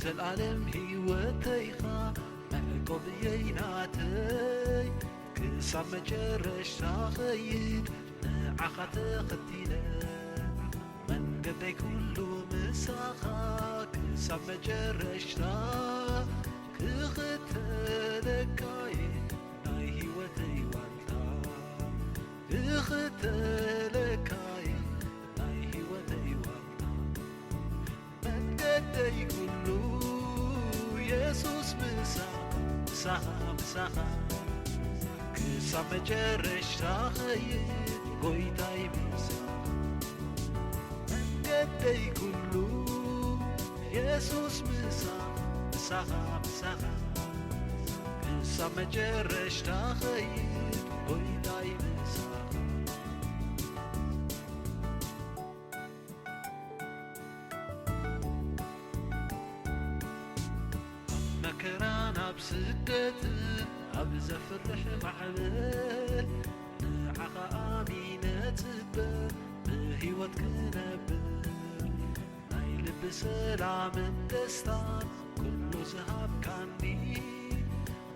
زلعلم هيوتيخا معقب ييناتي كسام مجرش تاخيد نعخت ختيلة من قدي كله مساخا كسام مجرش تا كختلكاي ناي هيوتي والتا كختلكاي ناي هيوتي والتا من قدي كله يسوس مساخا كسام مجرش تاخيد قويتاي مساخا من قدي كله يسوس مساخا كسام مجرش تاخيد قويتاي مساخا مكرانا بسدت أبزفرح معبل نعقا آمينة بهيوت كنبل ناي لب سلام دستان كله زهاب كاني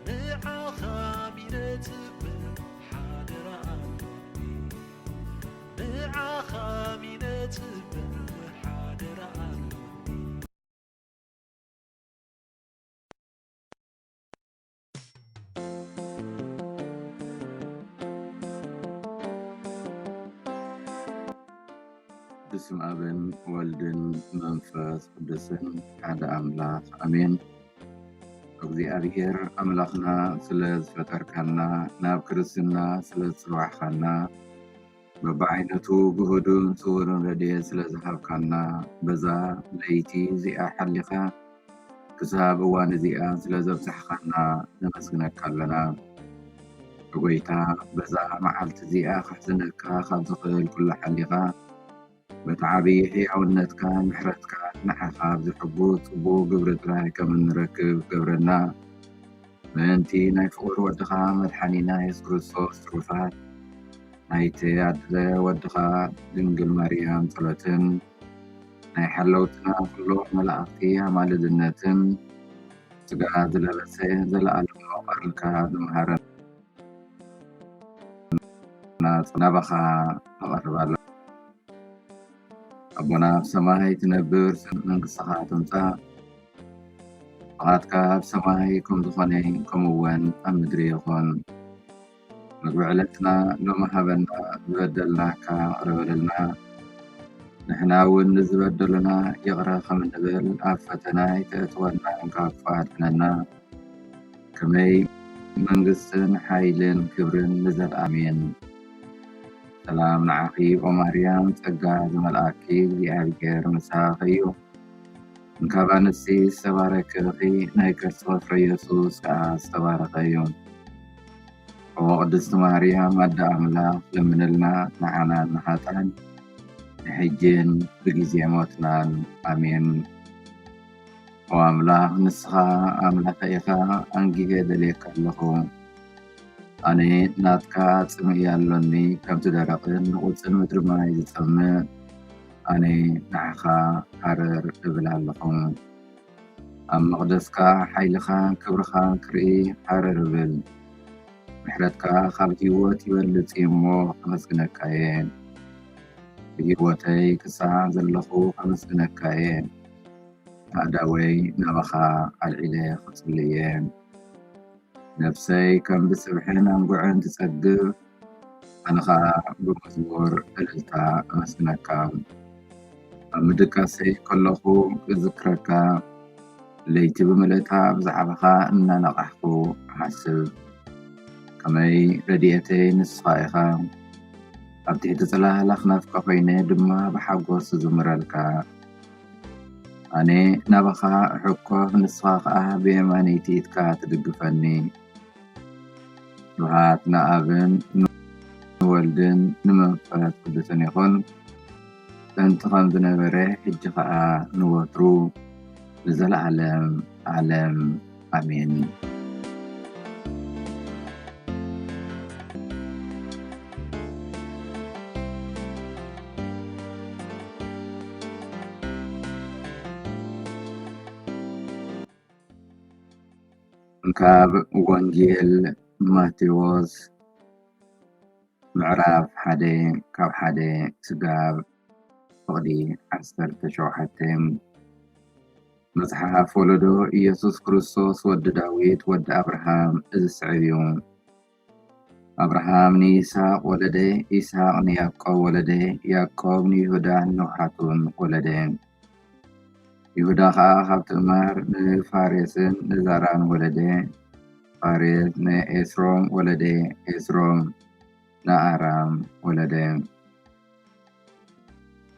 نعقا آمينة حادر آلوني نعقا آمينة حادر آلوني بسم أبن والدن منفس قدسن حدا أملاك أمين እግዚአብሔር አምላኽና ስለ ዝፈጠርከና ናብ ክርስትና ስለ ዝፅዋዕኻና በብዓይነቱ ጉህዱን ስውርን ረድኤት ስለ ዝሃብካና በዛ ለይቲ እዚኣ ሓሊኻ ክሳብ እዋን እዚኣ ስለ ዘብፅሕኻና ነመስግነካ ኣለና። ብጎይታ በዛ መዓልቲ እዚኣ ክሕዝነካ ካብ ዝኽእል ኩሉ ሓሊኻ በቲ ዓብዪ ሕያውነትካ ምሕረትካ ንዓኻ ብዝሕቡእ ፅቡቕ ግብሪ ጥራይ ከም እንረክብ ገብረና። ምእንቲ ናይ ፍቑር ወድኻ መድሓኒና የሱስ ክርስቶስ ትሩፋት ናይቲ ኣድለ ወድኻ ድንግል ማርያም ጸሎትን ናይ ሓለውትና ኩሎም መላእኽቲ ኣማልድነትን ስጋ ዝለበሰ ዘለኣለሙ ቃልካ ዝመሃረና ናባኻ ነቐርብ ኣለና። ኣቦና ኣብ ሰማይ ትነብር መንግሥትኻ ትምጻእ ፈቃድካ ኣብ ሰማይ ከም ዝኾነ ከምኡውን ኣብ ምድሪ ይኹን። ምግቢ ዕለትና ሎሚ ሃበና ዝበደልናካ ቅረበልና ንሕና እውን ንዝበደሉና ይቕረ ከም እንብል ኣብ ፈተና ይተእትወና ካብ ኣድሕነና ከመይ መንግስትን ሓይልን ክብርን ንዘለኣሜን። ሰላም ንዓኺ ኦ ማርያም ጸጋ ዝመልአኪ እግዚአብሔር ምሳኺ እዩ። እንካብ ኣንስቲ ዝተባረክኺ ናይ ክርስቶስ ፍሬ ኢየሱስ ከዓ ዝተባረኸ እዩ። ኦ ቅድስቲ ማርያም ኣደ ኣምላኽ ለምንልና ንዓና ንኃጥኣን ንሕጅን ብጊዜ ሞትናን ኣሜን። ኦ ኣምላኽ ንስኻ ኣምላኸ ኢኻ ኣንጊገ ደልየካ ኣለኹ። ኣነ ናትካ ጽምኢ ኣሎኒ ከምቲ ደረቕን ንቑፅን ምድሪ ማይ ዝጸምእ ኣነ ንዓኻ ሃረር እብል ኣለኹ። ኣብ መቕደስካ ሓይልኻ ክብርኻ ክርኢ ሃረር እብል። ምሕረትካ ካብ ህይወት ይበልፅ እሞ ከመስግነካ እየ። ብህይወተይ ክሳዕ ዘለኹ ከመስግነካ እየ። ኣእዳወይ ናባኻ ኣልዒለ ክጽሊ እየ። ነፍሰይ ከም ብስብሕን ኣንጉዕን ትጸግብ ኣነ ኸዓ ብመዝሙር እልልታ ኣመስግነካ። ኣብ ምድቃሰይ ከለኹ ክዝክረካ ለይቲ ብምልእታ ብዛዕባኻ እናነቓሕኩ ኣሓስብ። ከመይ ረድኤተይ ንስኻ ኢኻ ኣብ ትሕቲ ጽላል ኣኽናፍካ ኮይነ ድማ ብሓጎስ ዝምረልካ። ኣነ ናባኻ ሕኮፍ ንስኻ ከዓ ብየማነይቲ ኢትካ ትድግፈኒ። ስብሃት ንኣብን ንወልድን ንመንፈስ ቅዱስን ይኹን ጥንቲ ከም ዝነበረ ሕጂ ከዓ ንወትሩ ንዘለዓለም ዓለም ኣሜን። ካብ ወንጌል ማቴዎስ ምዕራፍ 1 ካብ 1 ክሳብ ፍቕዲ 17 መጽሓፍ ወለዶ ኢየሱስ ክርስቶስ ወዲ ዳዊት ወዲ አብርሃም ዝስዕብ እዩ። አብርሃም ንይስሐቅ ወለደ፣ ይስሐቅ ንያዕቆብ ወለደ፣ ያዕቆብ ንይሁዳ ንውሓቱን ወለደ። ይሁዳ ከዓ ካብ ትዕማር ንፋሬስን ንዛራን ወለደ። ፋሬስ ንኤስሮም ወለደ፣ ኤስሮም ንአራም ወለደ።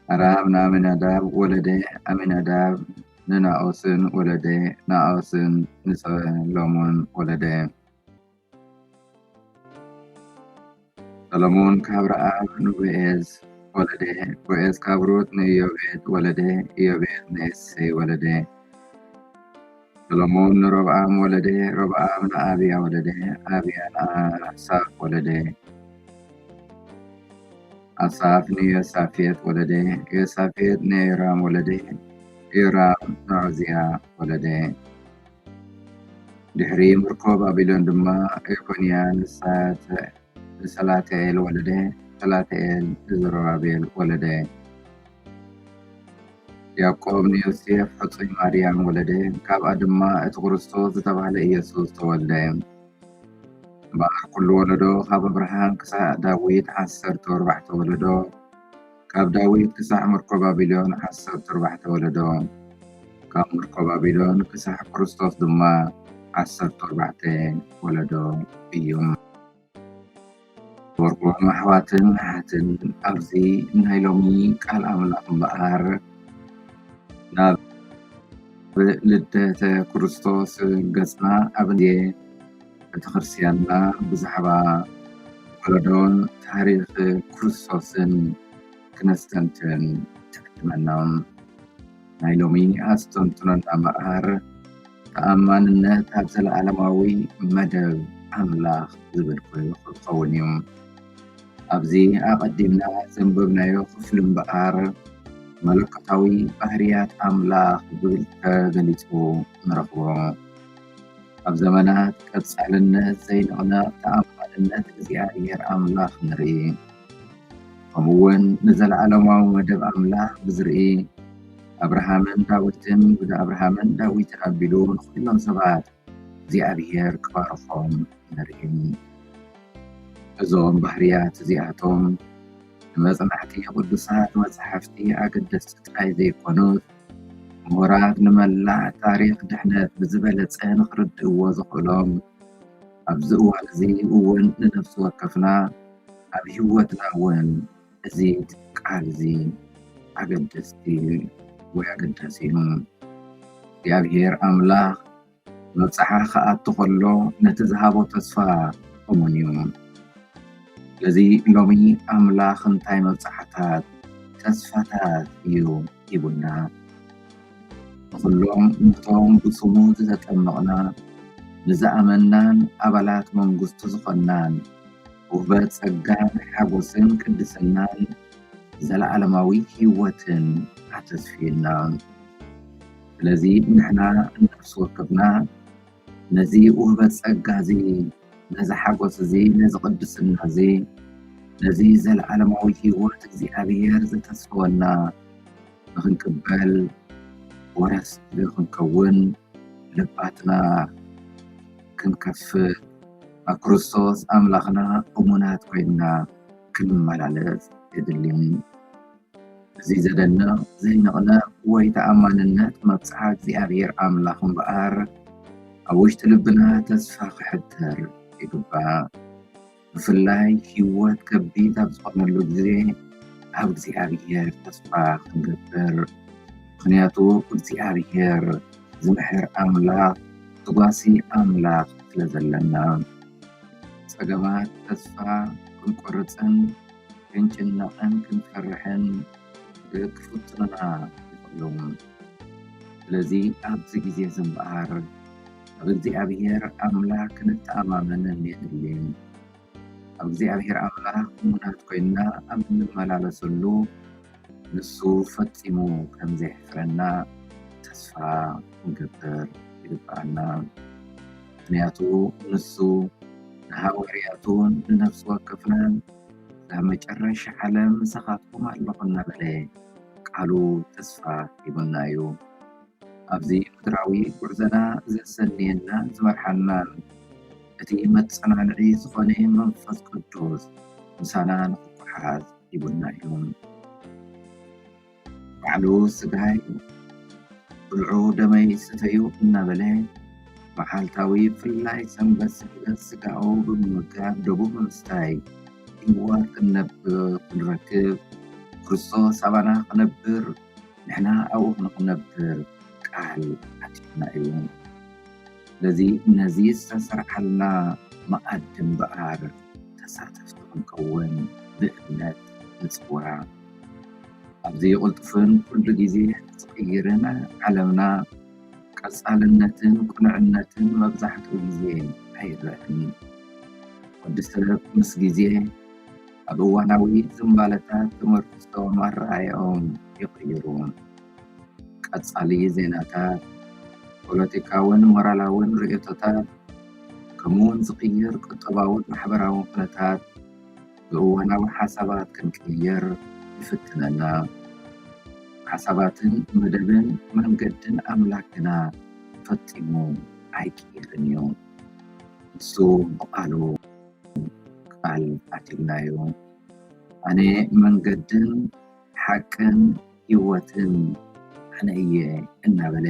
አራም ንአሚናዳብ ወለደ፣ አሚናዳብ ንናኦስን ወለደ፣ ናኦስን ንሰሎሞን ወለደ። ሰሎሞን ካብ ረአብ ንቦዔዝ ወለደ፣ ቦዔዝ ካብ ሩት ንኢዮቤድ ወለደ፣ ኢዮቤድ ንእሴይ ወለደ። ሰሎሞን ንሮብዓም ወለደ፣ ሮብዓም ንአብያ ወለደ፣ አብያ ንአሳፍ ወለደ። አሳፍ ንዮሳፌጥ ወለደ፣ ዮሳፌጥ ንዮራም ወለደ፣ ዮራም ንዖዝያ ወለደ። ድሕሪ ምርኮ ባቢሎን ድማ ኢኮንያን ንሰላትኤል ወለደ፣ ሰላትኤል ንዘሩባቤል ወለደ። ያዕቆብ ንዮሴፍ ሕፁይ ማርያም ወለደ፣ ካብኣ ድማ እቲ ክርስቶስ ዝተባህለ ኢየሱስ ተወልደ። እምበኣር ኩሉ ወለዶ ካብ አብርሃም ክሳብ ዳዊት 14 ወለዶ፣ ካብ ዳዊት ክሳብ ምርኮ ባቢሎን 14 ወለዶ፣ ካብ ምርኮ ባቢሎን ክሳብ ክርስቶስ ድማ 14 ወለዶ እዩ። ወርቆም ኣሕዋትን ሓትን ኣብዚ ናይ ሎሚ ቃል ኣምላኽ እምበኣር ናብ ልደተ ክርስቶስ ገጽና ኣብ ቤተክርስትያንና ብዛዕባ ወለዶን ታሪኽ ክርስቶስን ክነስተንትን ትዕድመና። ናይ ሎሚ ኣስተንትኖና እምበኣር ተኣማንነት ኣብ ዘለዓለማዊ መደብ ኣምላኽ ዝብል ክኸውን እዩ። ኣብዚ ኣቐዲምና ዘንበብናዮ ክፍሊ እምበኣር መለኮታዊ ባህርያት ኣምላኽ ዝብል ተገሊጹ ንረኽቦ። ኣብ ዘመናት ቀጻልነት ዘይንቕነቕ ተኣማንነት እግዚኣብሔር ኣምላኽ ንርኢ። ከምኡውን ንዘለዓለማዊ መደብ ኣምላኽ ብዝርኢ አብርሃምን ዳዊትን ወደ አብርሃምን ዳዊትን ኣቢሉ ንኩሎም ሰባት እግዚኣብሔር ክባርኾም ንርኢ። እዞም ባህርያት እዚኣቶም ንመጽናዕቲ ቅዱሳት መጽሓፍቲ ኣገደስቲ ጥራይ ዘይኮኑስ ምሁራት ንመላእ ታሪኽ ድሕነት ብዝበለጸ ንኽርድእዎ ዝኽእሎም ኣብዚ እዋን እዚ እውን ንነፍሲ ወከፍና ኣብ ህይወትና እውን እዚ ቃል እዚ ኣገደስቲ ወይ ኣገዳሲ እዩ። እግዚኣብሔር ኣምላኽ መብፅሓ ክኣቱ ከሎ ነቲ ዝሃቦ ተስፋ እሙን እዩ። ስለዚ ሎሚ ኣምላኽ እንታይ መብፅሓታት ተስፋታት እዩ ሂቡና። ንኩሎም ነቶም ብስሙ ዝተጠመቕና ንዝኣመናን ኣባላት መንግስቱ ዝኾናን ውህበት ጸጋን ሓጎስን ቅድስናን ዘለዓለማዊ ህይወትን ኣተስፊና። ስለዚ ንሕና ነፍሲ ወከፍና ነዚ ውህበት ጸጋ እዚ ነዚ ሓጎስ እዚ ነዚ ቅድስና እዚ ነዚ ዘለዓለማዊ ህይወት እግዚኣብሔር ዘተስፈወና ንክንቅበል ወረስቲ ክንከውን ልባትና ክንከፍት ኣብ ክርስቶስ ኣምላኽና እሙናት ኮይንና ክንመላለስ የድልዩ። እዚ ዘደንቕ ዘይንቕነቕ ወይ ተኣማንነት መብፅሓ እግዚኣብሔር ኣምላኽ እምበኣር ኣብ ውሽጢ ልብና ተስፋ ክሕድር ይግባእ። ብፍላይ ህይወት ከቢድ ኣብ ዝኾነሉ ግዜ ኣብ እግዚኣብሔር ተስፋ ክንገብር። ምክንያቱ እግዚኣብሔር ዝምሕር ኣምላኽ ትጓሲ ኣምላኽ ስለ ዘለና ፀገማት ተስፋ ክንቆርፅን ክንጭነቕን ክንፈርሕን ክፍትኑና ይኽእሉ። ስለዚ ኣብዚ ግዜ ዝምበኣር ኣብ እግዚኣብሔር ኣምላኽ ክንተኣማመንን የድልዩ። ኣብ እግዚኣብሔር ኣምላኽ እሙናት ኮይንና ኣብ እንመላለሰሉ ንሱ ፈፂሙ ከም ዘይሕፍረና ተስፋ ክንገብር ይግባአና። ምክንያቱ ንሱ ንሃዋርያቱን ንነፍሲ ወከፍናን ናብ መጨረሻ ዓለም ንሳኻትኩም ኣለኹ እናበለ ቃሉ ተስፋ ሂቡና እዩ። ኣብዚ ምድራዊ ጉዕዞና ዘሰንየና ዝመርሓናን እቲ መፀናንዒ ዝኾነ መንፈስ ቅዱስ ምሳና ንኽጓሓዝ ሂቡና እዩ። ባዕሉ ስጋይ ብልዑ ደመይ ስተዩ እናበለ መዓልታዊ ብፍላይ ሰንበት ስጋኡ ብምምጋብ ደሙ ብምስታይ ህይወት ክንረክብ ክርስቶስ ኣባና ክነብር ንሕና ኣብኡ ንኽነብር ቃል ኣቲና እዩ። ስለዚ ነዚ ዝተሰርሐልና መኣዲ እምበኣር ተሳተፍቲ ክንከውን ብእምነት ንፅውዓ። ኣብዚ ቅልጡፍን ኩሉ ግዜ ዝቕይርን ዓለምና ቀፃልነትን ቁኑዕነትን መብዛሕትኡ ግዜ ኣይርአን። ወዲ ሰብ ምስ ግዜ ኣብ እዋናዊ ዝምባለታት ተመርኩሶም ኣረኣእዮም ይቕይሩ። ቀፃሊ ዜናታት፣ ፖለቲካውን ሞራላውን ርእቶታት ከምኡውን ዝቕይር ቁጠባውን ማሕበራውን ኩነታት ብእዋናዊ ሓሳባት ክንቅይር ይፍትነና። ሓሳባትን መደብን መንገድን ኣምላክና ፈፂሙ ኣይቅይርን እዩ። ንሱ ብቃሉ ቃል ኣቲልናዩ ኣነ መንገድን ሓቅን ህይወትን ኣነ እየ እናበለ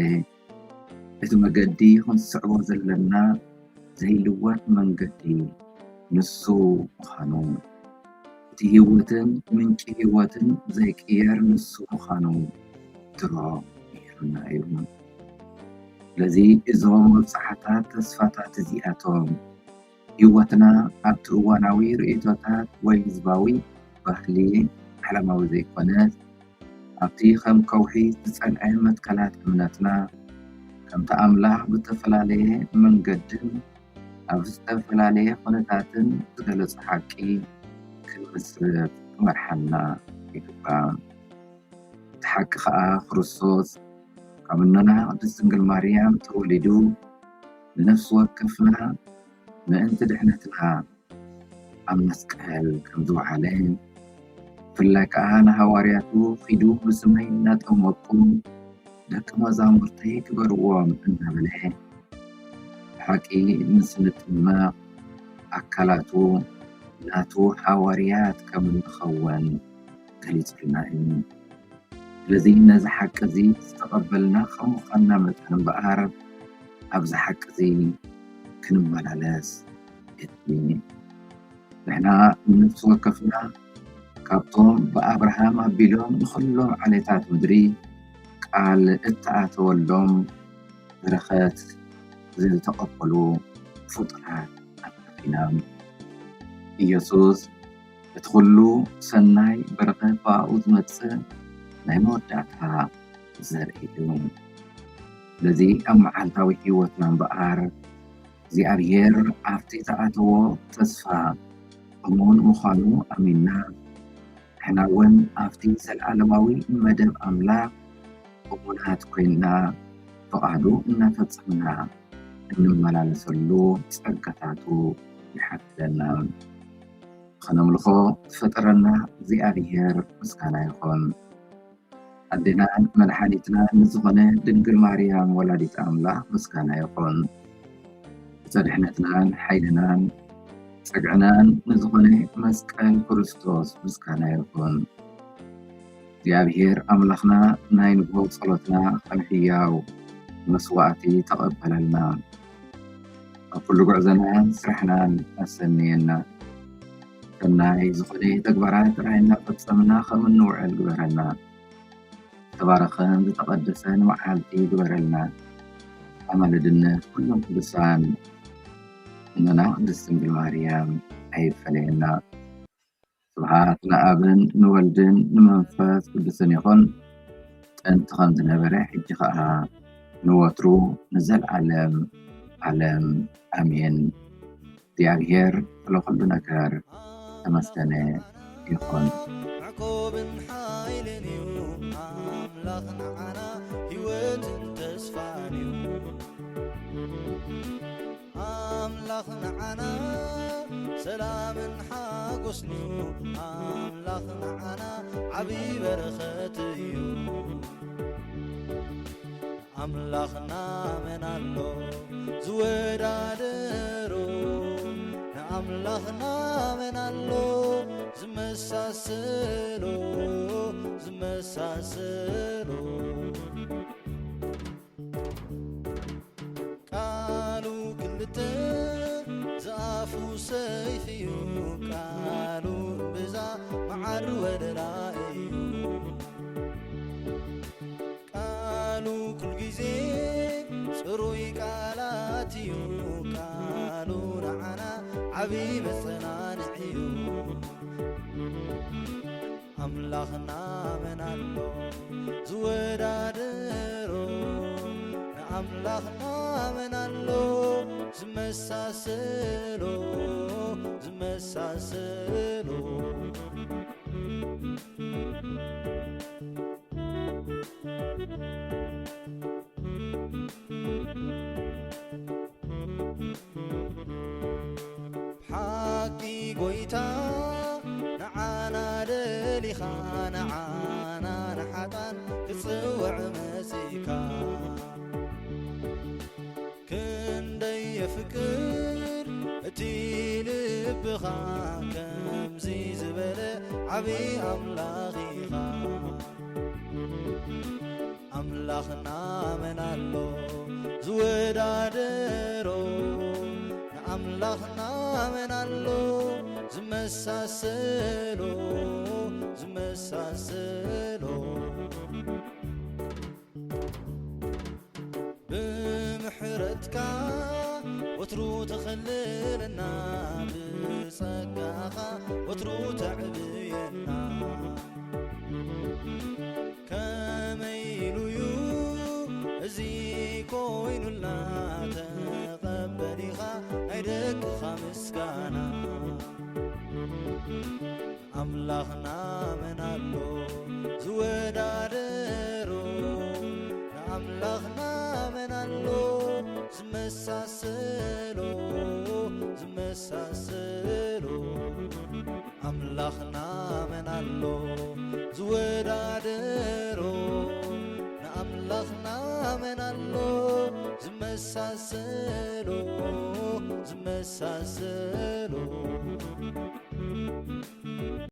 እቲ መገዲ ክንስዕቦ ዘለና ዘይልወጥ መንገዲ ንሱ ምዃኑ እቲ ህይወትን ምንጪ ህይወትን ዘይቅየር ንሱ ምዃኑ ድሮ ይሩና እዩ። ስለዚ እዞም መብፃሕታት ተስፋታት እዚኣቶም ህይወትና ኣብቲ እዋናዊ ርእቶታት ወይ ህዝባዊ ባህሊ ዓለማዊ ዘይኮነት ኣብቲ ከም ከውሒ ዝፀንዐ መትከላት እምነትና ከምቲ ኣምላኽ ብተፈላለየ መንገድን ኣብ ዝተፈላለየ ኩነታትን ዝገለፁ ሓቂ ክንምስርት ክመርሓና ይግባእ። እቲ ሓቂ ከዓ ክርስቶስ ካብ እኖና ቅድስት ድንግል ማርያም ተወሊዱ ንነፍሲ ወከፍና ምእንቲ ድሕነትና ኣብ መስቀል ከም ዝወዓለ ብፍላይ ከዓ ንሃዋርያቱ ኺዱ ብስመይ እናጠመቁ ደቂ መዛሙርተይ ክበርዎም እናበለ ሓቂ ምስ ንጥመቕ ኣካላቱ ናቱ ሃዋርያት ከም እንኸውን ገሊፁልና እዩ። ስለዚ ነዚ ሓቂ እዚ ዝተቐበልና ከም ምዃንና መጠን እምበኣር ኣብዚ ሓቂ እዚ ክንመላለስ የድሊ። ንሕና ንነፍሲ ወከፍና ካብቶም ብኣብርሃም ኣቢሎም ንኩሎም ዓሌታት ምድሪ ቃል እተኣተወሎም በረኸት ዝተቐበሉ ፍጡራት ኢና። ኢየሱስ እቲ ኩሉ ሰናይ በረኸት ብኣብኡ ዝመፅእ ናይ መወዳእታ ዘርኢ እዩ። ስለዚ ኣብ መዓልታዊ ህይወትና እምበኣር እግዚኣብሔር ኣብቲ ዝኣተዎ ተስፋ እሙን ምዃኑ ኣሚንና ንሕና እውን ኣብቲ ዘለዓለማዊ መደብ ኣምላኽ እሙናት ኮይንና ፍቓዱ እናፈፀምና እንመላለሰሉ ፀጋታቱ ይሓፍለና። ከነምልኾ ዝፈጠረና እግዚኣብሔር ምስጋና ይኹን። ኣዴናን መድሓኒትና ንዝኾነ ድንግል ማርያም ወላዲት ኣምላኽ ምስጋና ይኹን። ዘድሕነትናን ሓይልናን ፀግዕናን ንዝኾነ መስቀል ክርስቶስ ምስጋና ይኹን። እግዚኣብሔር ኣምላኽና ናይ ንግሆ ጸሎትና ከም ሕያው መስዋዕቲ ተቐበለልና። ኣብ ኩሉ ጉዕዞናን ስራሕናን ኣሰንየና። ሰናይ ዝኾነ ተግባራት ጥራይና ፈፀምና ከም እንውዕል ግበረልና። ዝተባረኸን ዝተቐደሰን መዓልቲ ግበረልና። ኣማልድነት ኩሎም ቅዱሳን እኖና ቅድስት ድንግል ማርያም ኣይፈለየና። ስብሓት ንኣብን ንወልድን ንመንፈስ ቅዱስን ይኹን ጥንቲ ከም ዝነበረ ሕጂ ከዓ ንወትሩ ንዘለዓለም ዓለም ኣሜን። እግዚኣብሔር ስለኩሉ ነገር ተመስገነ ይኹን። ዕቆብን ሓይልን እዩ ኣምላኽ ንዓና ህይወትን ተስፋን እዩ። ንዓና ሰላምን ሓጎስንዩ ኣምላኽ ንዓና ዓብዪ በረኸት እዩ ኣምላኽና መን ኣሎ ዝወዳደሮ ንኣምላኽና መን ኣሎ ዝመሳሰሎ ቃሉ ክልተ ዝኣፉ ሰይፍ እዩ ቃሉ ብዛ መዓር ወደላ እዩ ቃሉ ኩል ጊዜ ጽሩይ ቃላት እዩ ቃሉ ንዓና ዓብዪ መጸናንዕ እዩ ኣምላኽና መን ኣሎ ዝወዳደሮ ንኣምላኽና መን ኣሎ ዝመሳሰሎ ብሓቂ ጐይታ ንዓና ደሊኻ ንዓና ንሓጣን ክጽውዕ መጺእካ ክንደይ የፍቅር እቲ ልብኻ ከምዚ ዝበለ ዓብዪ ኣምላኽ ኢኻ ኣምላኽና መን ኣሎ ዝወዳደሮ ንኣምላኽና መን ኣሎ ዝመሳሰሎ ብምሕረትካ ወትሩ ተኸልለና ብጸጋኻ ወትሩ ተዕብየና ከመይ ኢሉዩ እዚ ኮይኑልና ተቐበሊኻ ናይ ደቅኻ ምስጋና ኣምላኽና መን ኣሎ ዝወዳደሮ ንኣምላኽና መን ኣሎ ዝመሳሰሎ ኣምላኽና መን ኣሎ ዝወዳደሮ ንኣምላኽና መን ኣሎ ዝመሳሰሎ